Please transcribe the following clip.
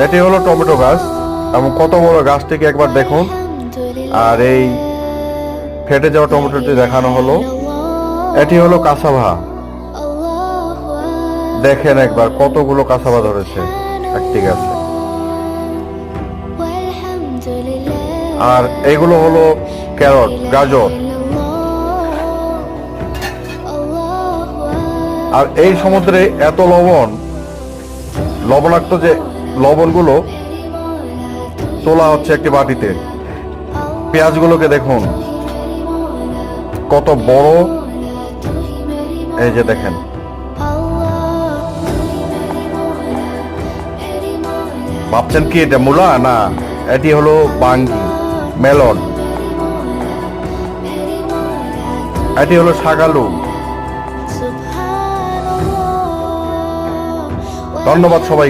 এটি হলো টমেটো গাছ এবং কত বড় গাছটিকে একবার দেখুন। আর এই ফেটে যাওয়া টমেটোটি দেখানো হলো। এটি হলো কাসাভা, দেখেন একবার কতগুলো কাসাভা ধরেছে একটি গাছে। আর এগুলো হলো ক্যারট, গাজর। আর এই সমুদ্রে এত লবণাক্ত যে লবণগুলো তোলা হচ্ছে একটি বাটিতে। পেঁয়াজগুলোকে দেখুন কত বড়, এই যে দেখেন। ভাবছেন কি এটা মূলা? না, এটি হলো বাঙ্গি, মেলন। এটি হলো শাকালু। ধন্যবাদ সবাই।